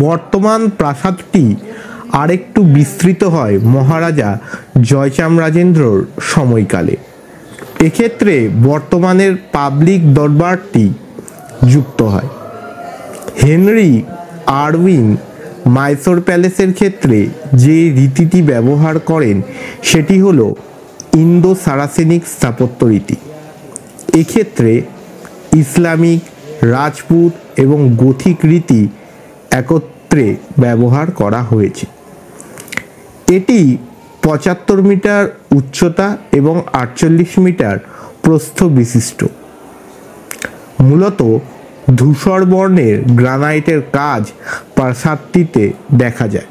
বর্তমান প্রাসাদটি আরেকটু বিস্তৃত হয় মহারাজা জয়চামরাজেন্দ্রর সময়কালে। এক্ষেত্রে বর্তমানের পাবলিক দরবারটি যুক্ত হয়। হেনরি আরউইন মাইসোর প্যালেসের ক্ষেত্রে যে রীতিটি ব্যবহার করেন সেটি হল ইন্দো সারাসেনিক স্থাপত্য রীতি। এক্ষেত্রে ইসলামিক, রাজপুত এবং গথিক রীতি একত্রে ব্যবহার করা হয়েছে। এটি 75 মিটার উচ্চতা এবং 48 মিটার প্রস্থ বিশিষ্ট। মূলত ধূসর বর্ণের গ্রানাইটের কাজ প্রাসাদটিতে দেখা যায়।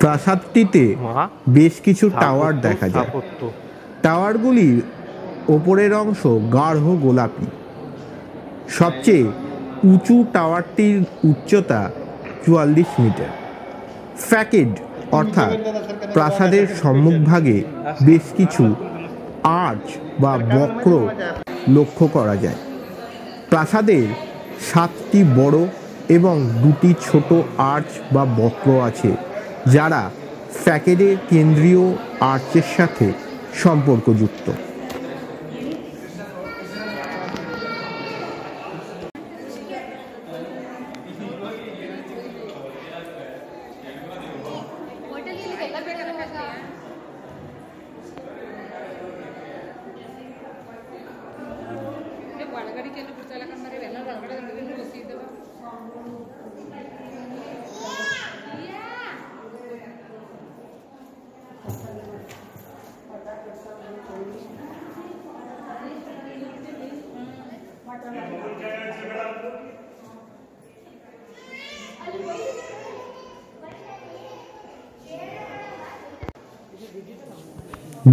প্রাসাদটিতে বেশ কিছু টাওয়ার দেখা যায়। টাওয়ারগুলির ওপরের অংশ গাঢ় গোলাপি। সবচেয়ে উঁচু টাওয়ারটির উচ্চতা 44 মিটার। ফ্যাকেড অর্থাৎ প্রাসাদের সম্মুখভাগে বেশ কিছু আর্চ বা বক্র লক্ষ্য করা যায়। প্রাসাদের 7টি বড় এবং 2টি ছোট আর্চ বা বক্র আছে, যারা ফ্যাকেডের কেন্দ্রীয় আর্চের সাথে সম্পর্কযুক্ত।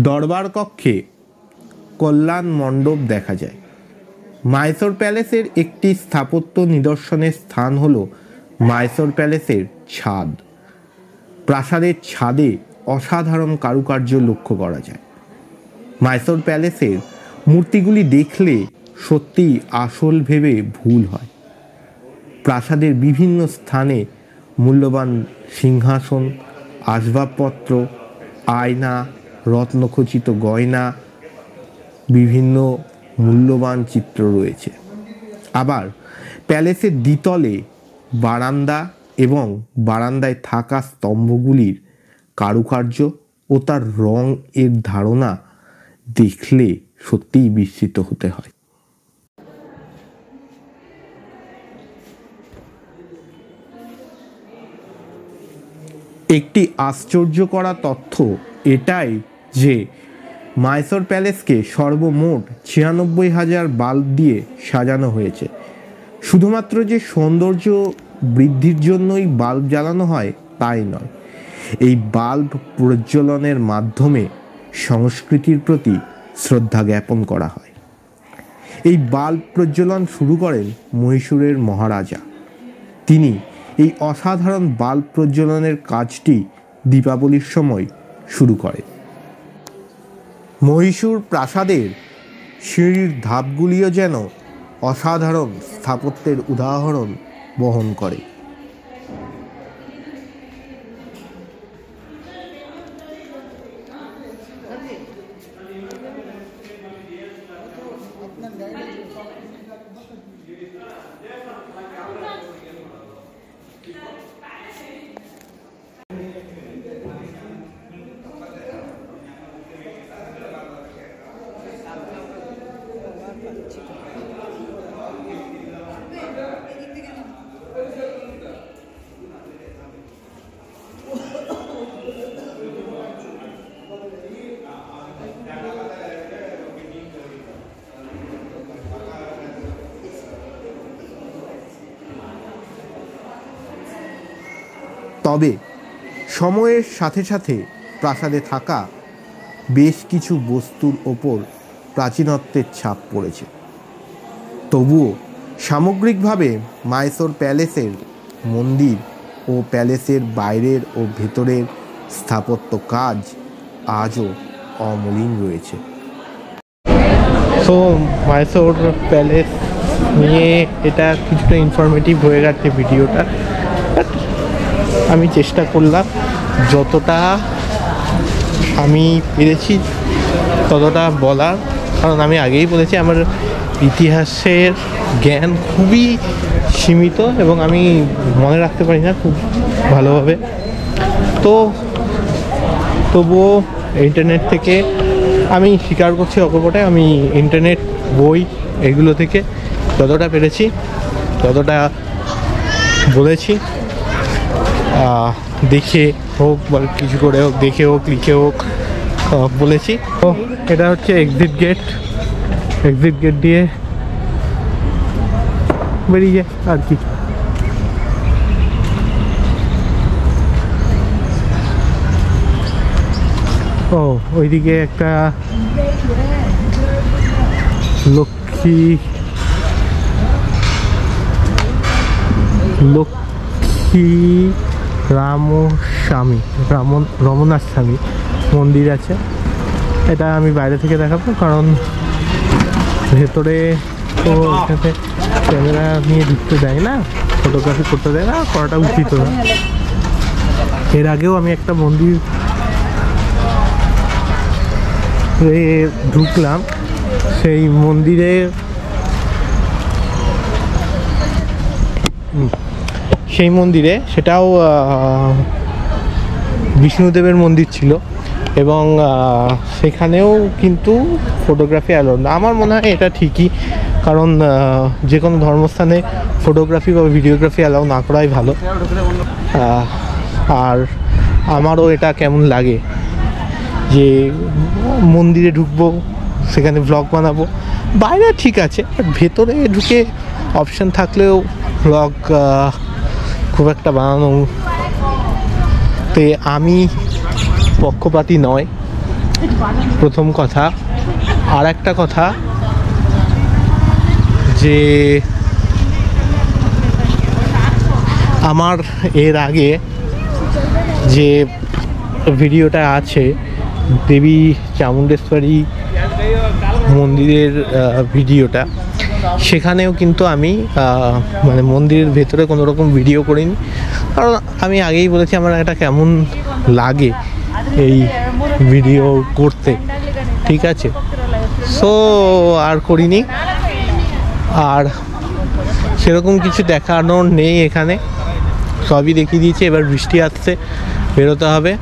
দরবার কক্ষে কল্যাণ মণ্ডপ দেখা যায়। মাইসোর প্যালেসের একটি স্থাপত্য নিদর্শনের স্থান হল মাইসোর প্যালেসের ছাদ। প্রাসাদের ছাদে অসাধারণ কারুকার্য লক্ষ্য করা যায়। মাইসোর প্যালেসের মূর্তিগুলি দেখলে সত্যিই আসল ভেবে ভুল হয়। প্রাসাদের বিভিন্ন স্থানে মূল্যবান সিংহাসন, আসবাবপত্র, আয়না, রত্নখচিত গয়না, বিভিন্ন মূল্যবান চিত্র রয়েছে। আবার প্যালেসের দ্বিতলে বারান্দা এবং বারান্দায় থাকা স্তম্ভগুলির কারুকার্য ও তার রং এর ধারণা দেখলে সত্যিই বিস্মিত হতে হয়। একটি আশ্চর্য করা তথ্য এটাই যে মাইসোর প্যালেসকে সর্বমোট 96,000 বাল্ব দিয়ে সাজানো হয়েছে। শুধুমাত্র যে সৌন্দর্য বৃদ্ধির জন্যই বাল্ব জ্বালানো হয় তাই নয়, এই বাল্ব প্রজ্বলনের মাধ্যমে সংস্কৃতির প্রতি শ্রদ্ধা জ্ঞাপন করা হয়। এই বাল্ব প্রজ্বলন শুরু করেন মহীশূরের মহারাজা। তিনি এই অসাধারণ বাল্ব প্রজ্বলনের কাজটি দীপাবলির সময় শুরু করেন। মহীশূর প্রাসাদের সিঁড়ির ধাপগুলিও যেন অসাধারণ স্থাপত্যের উদাহরণ বহন করে। তবে সময়ের সাথে সাথে প্রাসাদে থাকা বেশ কিছু বস্তুর ওপর প্রাচীনত্বের ছাপ পড়েছে। তবুও সামগ্রিকভাবে মাইসোর প্যালেসের মন্দির ও প্যালেসের বাইরের ও ভেতরের স্থাপত্য কাজ আজও অমলিন রয়েছে। তো মাইসোর প্যালেস নিয়ে এটা কিছুটা ইনফরমেটিভ হয়ে গেছে ভিডিওটা, বাট আমি চেষ্টা করলাম যতটা আমি পেরেছি ততটা বলার, কারণ আমি আগেই বলেছি আমার ইতিহাসের জ্ঞান খুবই সীমিত এবং আমি মনে রাখতে পারি না খুব ভালোভাবে। তো তবুও ইন্টারনেট থেকে আমি স্বীকার করছি অকপটে, আমি ইন্টারনেট বই এগুলো থেকে যতটা পেরেছি ততটা বলেছি। দেখে হোক বা কিছু করে হোক, দেখে হোক লিখে হোক বলেছি। তো এটা হচ্ছে এক্সিট গেট দিয়ে বেরিয়ে যায় আর কি। ও ওইদিকে একটা লক্ষ্মী রমনাথ স্বামী মন্দির আছে। এটা আমি বাইরে থেকে দেখাবো, কারণ ভেতরে তো এখানে ক্যামেরা নিয়ে ঢুকতে দেয় না, ফটোগ্রাফি করতে দেয় না, করাটা উচিত না। এর আগেও আমি একটা মন্দির ঢুকলাম, সেই মন্দিরে সেটাও বিষ্ণুদেবের মন্দির ছিল এবং সেখানেও কিন্তু ফটোগ্রাফি অ্যালাউ না। আমার মনে হয় এটা ঠিকই, কারণ যে কোনো ধর্মস্থানে ফটোগ্রাফি বা ভিডিওগ্রাফি অ্যালাউ না করাই ভালো। আর আমারও এটা কেমন লাগে যে মন্দিরে ঢুকবো, সেখানে ব্লগ বানাবো, বাইরে ঠিক আছে, বাট ভেতরে ঢুকে অপশান থাকলেও ব্লগ খুব একটা বানানো তে আমি পক্ষপাতী নয়, প্রথম কথা। আর একটা কথা যে আমার এর আগে যে ভিডিওটা আছে দেবী চামুণ্ডেশ্বরী মন্দিরের ভিডিওটা, সেখানেও কিন্তু আমি মানে মন্দিরের ভেতরে কোনো রকম ভিডিও করিনি, কারণ আমি আগেই বলেছি আমার এটা কেমন লাগে এই ভিডিও করতে, ঠিক আছে। সো আর করিনি, আর সেরকম কিছু দেখানোর নেই এখানে, সবই দেখিয়ে দিয়েছি। এবার বৃষ্টি আসছে, বেরোতে হবে।